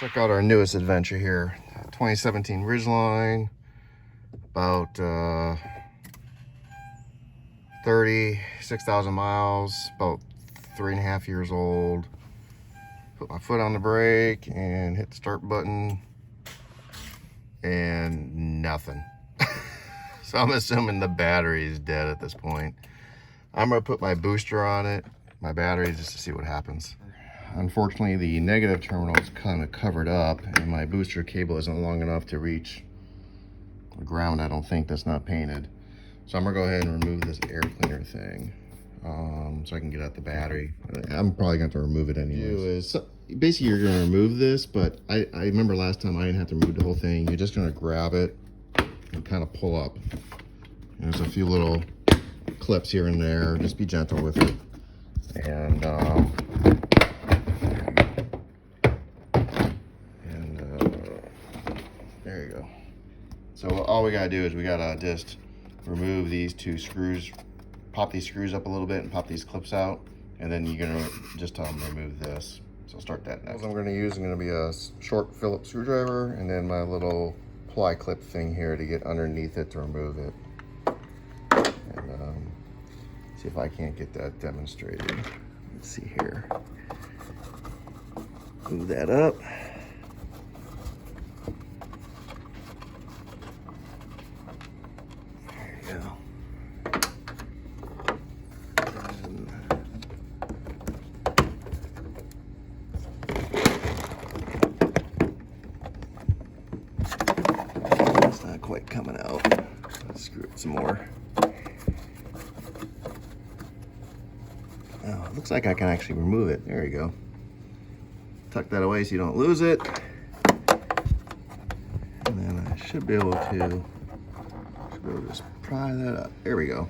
Check out our newest adventure here. 2017 Ridgeline, about 36,000 miles, about 3.5 years old. Put my foot on the brake and hit the start button, and nothing. So I'm assuming the battery is dead at this point. I'm gonna put my booster on it, my battery, just to see what happens. Unfortunately, the negative terminal is kind of covered up, and my booster cable isn't long enough to reach the ground. I don't think that's not painted. So I'm gonna go ahead and remove this air cleaner thing, so I can get out the battery. I'm probably going to remove it anyway. Basically, you're going to remove this, but I remember last time I didn't have to remove the whole thing. You're just going to grab it and kind of pull up. There's a few little clips here and there. Just be gentle with it. And there you go. So all we gotta do is we gotta just remove these two screws, pop these screws up a little bit and pop these clips out, and then you're gonna just remove this. So I'll start that next. What I'm gonna use is gonna be a short Phillips screwdriver and then my little ply clip thing here to get underneath it to remove it. And see if I can't get that demonstrated. Let's see here. Move that up. There you go. It's not quite coming out. Let's screw it some more. Oh, it looks like I can actually remove it. There you go. Tuck that away so you don't lose it. And then I should be able to just pry that up. There we go.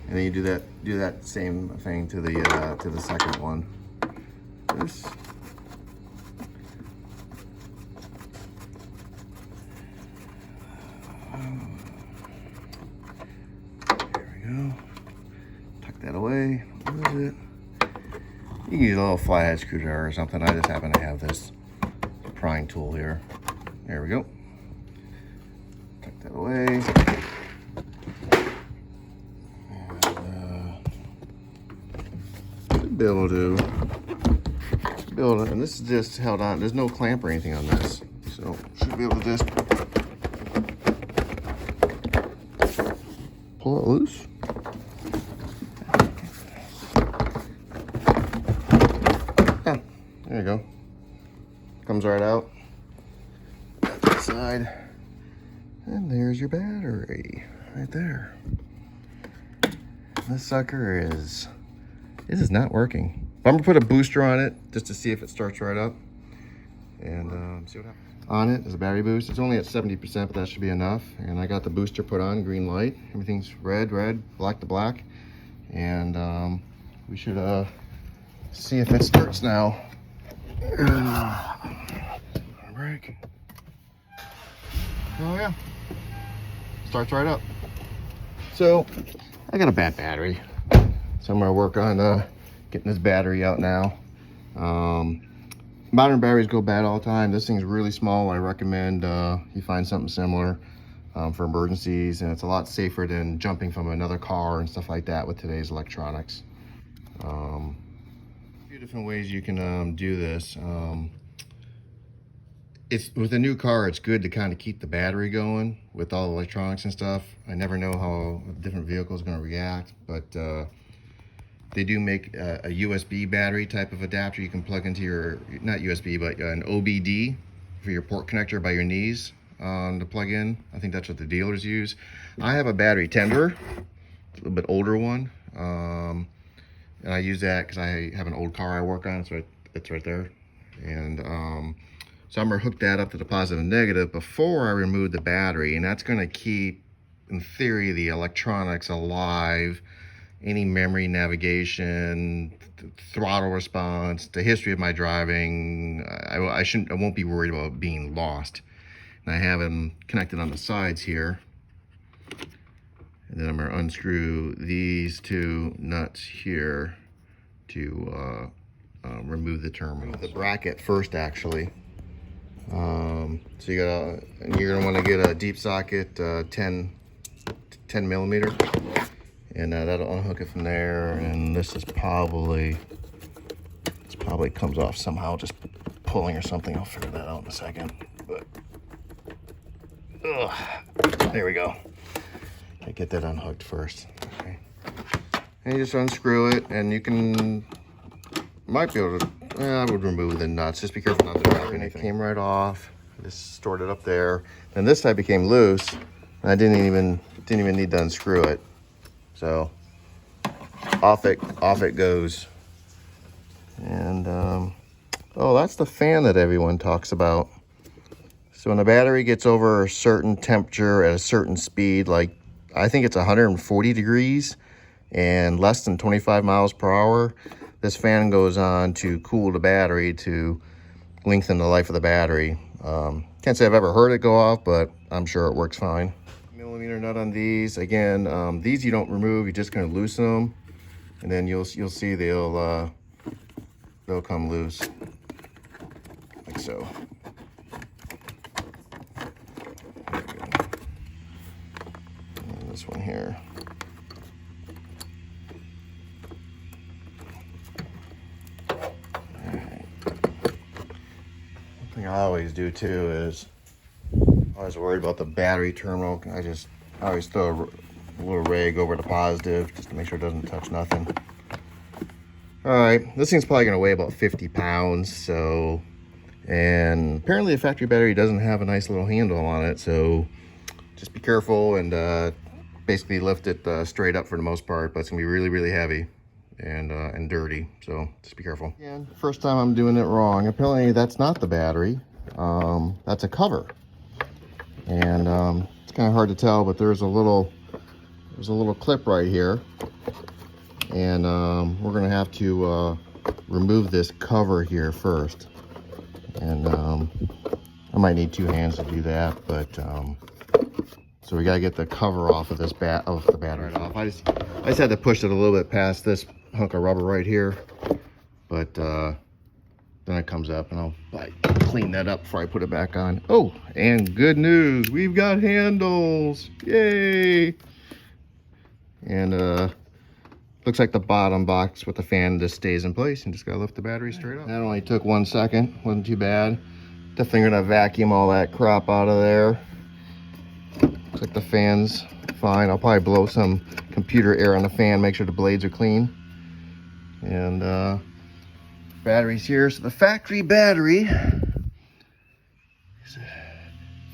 And then you do that same thing to the second one. This. There we go. Tuck that away. Lose it. You can use a little flathead screwdriver or something. I just happen to have this prying tool here. There we go. Tuck that away. And should be able to, and this is just held on. There's no clamp or anything on this, so should be able to just pull it loose. There you go. Comes right out. That side. And there's your battery. Right there. This sucker is not working. I'm gonna put a booster on it just to see if it starts right up. And see what happens. On it is a battery boost. It's only at 70%, but that should be enough. And I got the booster put on, green light. Everything's red, black to black. And we should see if it starts now. Break. Oh yeah, starts right up. So I got a bad battery, so I'm gonna work on getting this battery out now. Modern batteries go bad all the time. This thing's really small. I recommend you find something similar for emergencies, and it's a lot safer than jumping from another car and stuff like that with today's electronics. A few different ways you can do this. It's with a new car, it's good to kind of keep the battery going with all the electronics and stuff. I never know how a different vehicle is going to react, but they do make a USB battery type of adapter you can plug into your, not USB, but an OBD for your port connector by your knees to plug in. I think that's what the dealers use. I have a battery tenderer, a little bit older one. And I use that because I have an old car I work on, so it's right there. And so I'm gonna hook that up to the positive and negative before I remove the battery, and that's gonna keep, in theory, the electronics alive, any memory, navigation, throttle response, the history of my driving. I won't be worried about being lost. And I have them connected on the sides here. And then I'm gonna unscrew these two nuts here to remove the terminal. The bracket first, actually. So you're gonna want to get a deep socket, 10 millimeter, and that'll unhook it from there. And this probably comes off somehow, just pulling or something. I'll figure that out in a second. But there we go. I get that unhooked first. Okay. And you just unscrew it, and you might be able to. I would remove the nuts. Just be careful not to drop anything. It came right off. I just stored it up there, and this side became loose. And I didn't even need to unscrew it. So off it goes. And oh, that's the fan that everyone talks about. So when the battery gets over a certain temperature at a certain speed, like I think it's 140 degrees and less than 25 miles per hour, this fan goes on to cool the battery to lengthen the life of the battery. Can't say I've ever heard it go off, but I'm sure it works fine. Millimeter nut on these. Again, these you don't remove, you just kind of loosen them, and then you'll see they'll come loose like so. And this one here. Thing I always do too is I was worried about the battery terminal. I always throw a little rag over the positive just to make sure it doesn't touch nothing. All right, this thing's probably gonna weigh about 50 pounds. So, and apparently the factory battery doesn't have a nice little handle on it. So just be careful and basically lift it straight up for the most part, but it's gonna be really, really heavy and dirty, so just be careful. Again, first time I'm doing it wrong. Apparently that's not the battery, that's a cover, and it's kind of hard to tell, but there's a little clip right here, and we're gonna have to remove this cover here first, and I might need 2 hands to do that, but so we gotta get the cover off of this the battery off. I just had to push it a little bit past this hunk of rubber right here, but then it comes up, and I'll clean that up before I put it back on. Oh, and good news, we've got handles, yay! And looks like the bottom box with the fan just stays in place, and just gotta lift the battery straight up. That only took 1 second, wasn't too bad. Definitely gonna vacuum all that crap out of there. Looks like the fan's fine. I'll probably blow some computer air on the fan, make sure the blades are clean. And batteries here. So the factory battery is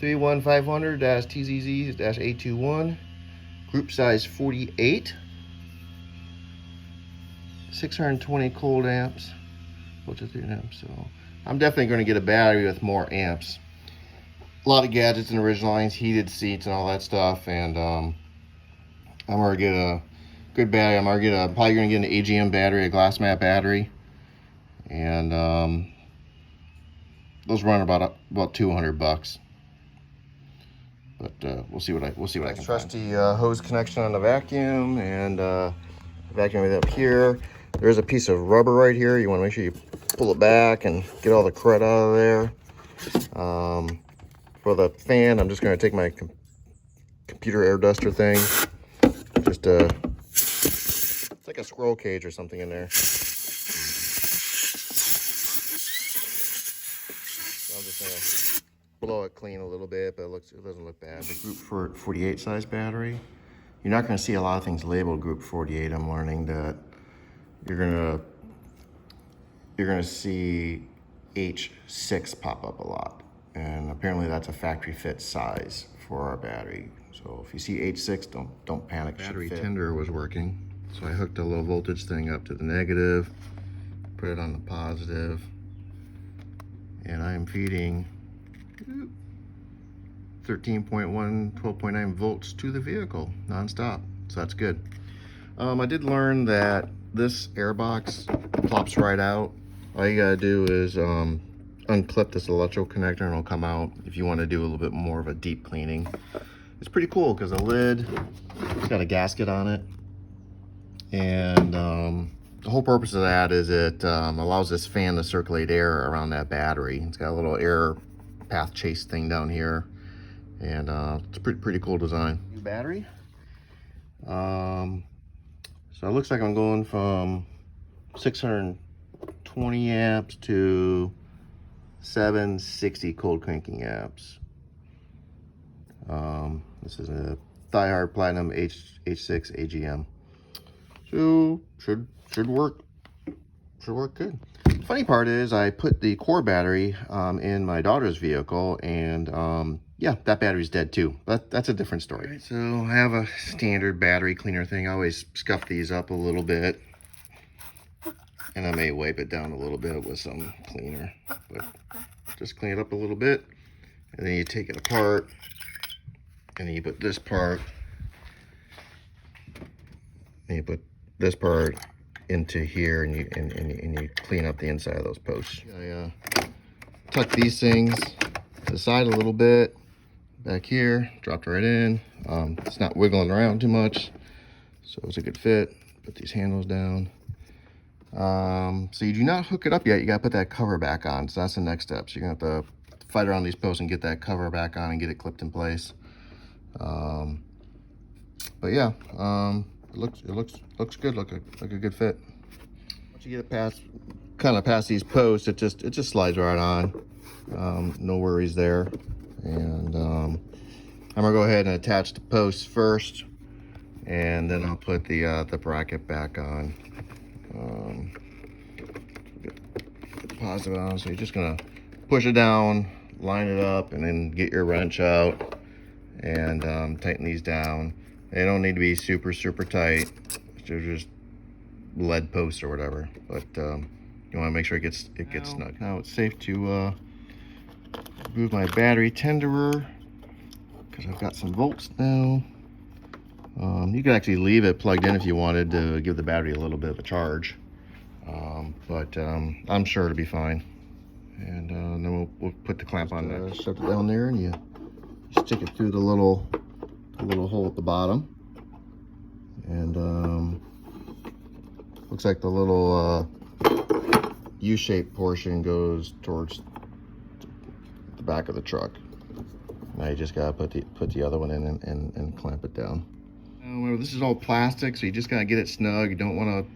31500-TZZ-821, group size 48, 620 cold amps, which is 3 amps. So I'm definitely going to get a battery with more amps. A lot of gadgets in the RIDGELINEs, heated seats and all that stuff, and I'm going to get a good battery. I'm probably going to get an AGM battery, a glass mat battery, and those run about 200 bucks. But we'll see what I can trusty hose connection on the vacuum, and vacuum it up here. There's a piece of rubber right here. You want to make sure you pull it back and get all the crud out of there. For the fan, I'm just going to take my computer air duster thing. Just it's like a squirrel cage or something in there. So I'm just going to blow it clean a little bit, but it doesn't look bad. The group 48 size battery. You're not going to see a lot of things labeled group 48. I'm learning that you're going to see H6 pop up a lot. And apparently that's a factory fit size for our battery. So if you see H6, don't panic. Battery tender was working, so I hooked a low voltage thing up to the negative, put it on the positive, and I am feeding 13.1, 12.9 volts to the vehicle non-stop, so that's good. I did learn that this air box plops right out. All you gotta do is unclip this electrical connector, and it'll come out if you want to do a little bit more of a deep cleaning. It's pretty cool because the lid, it's got a gasket on it, and the whole purpose of that is it allows this fan to circulate air around that battery. It's got a little air path chase thing down here, and it's a pretty cool design. New battery. So it looks like I'm going from 620 amps to 760 cold cranking amps. This is a Thihard Platinum H6 AGM. So should work good. The funny part is I put the core battery in my daughter's vehicle, and yeah, that battery's dead too, but that's a different story. Right, so I have a standard battery cleaner thing. I always scuff these up a little bit, and I may wipe it down a little bit with some cleaner, but just clean it up a little bit, and then you take it apart, and then you put this part, and you put this part into here, and you clean up the inside of those posts. I tuck these things to the side a little bit, back here, dropped right in. It's not wiggling around too much, so it's a good fit. Put these handles down. So you do not hook it up yet. You gotta put that cover back on. So that's the next step. So you're gonna have to fight around these posts and get that cover back on and get it clipped in place. But yeah, it looks good. Like a good fit. Once you get it past these posts, it just slides right on. No worries there. And I'm gonna go ahead and attach the posts first, and then I'll put the bracket back on. Get the positive on. So you're just gonna push it down, line it up, and then get your wrench out and tighten these down. They don't need to be super tight. They're just lead posts or whatever, but you want to make sure it gets snug. Now it's safe to remove my battery tenderer, because I've got some volts now. You could actually leave it plugged in if you wanted to give the battery a little bit of a charge, but I'm sure it'll be fine. And then we'll put the clamp on there. Shove it down there, and you stick it through the little hole at the bottom, and looks like the little U-shaped portion goes towards the back of the truck. Now you just gotta put the other one in and clamp it down. Now, this is all plastic, so you just gotta get it snug. You don't want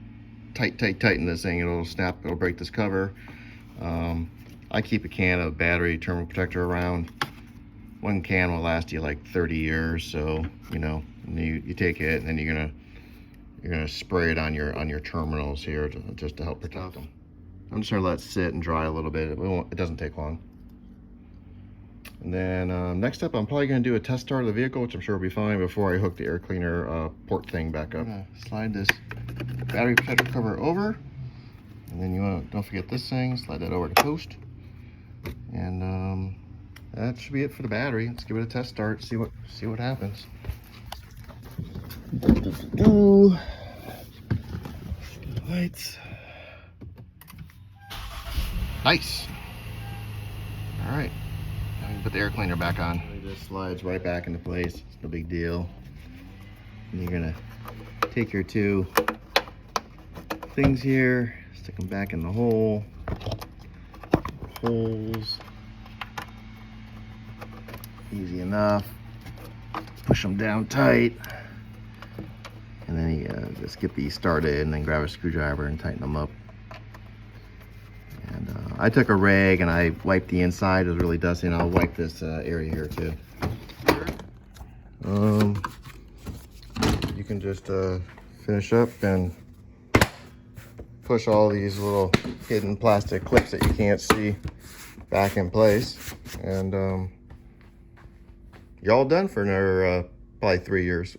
to tighten this thing. It'll snap. It'll break this cover. I keep a can of battery thermal protector around. One can will last you like 30 years, so you know, you take it, and then you're gonna spray it on your terminals here just to help protect them. I'm just gonna let it sit and dry a little bit. It doesn't take long. And then next up, I'm probably gonna do a test start of the vehicle, which I'm sure will be fine, before I hook the air cleaner port thing back up. I'm gonna slide this battery protector cover over, and then don't forget this thing. Slide that over to post, and that should be it for the battery. Let's give it a test start. See what happens. Lights. Nice. All right. Now we can put the air cleaner back on. It just slides right back into place. It's no big deal. And you're gonna take your two things here, stick them back in the hole. Holes. Easy enough. Push them down tight, and then you just get these started, and then grab a screwdriver and tighten them up. And I took a rag and I wiped the inside. It was really dusty, and I'll wipe this area here too. You can just finish up and push all these little hidden plastic clips that you can't see back in place, and you're all done for another probably 3 years.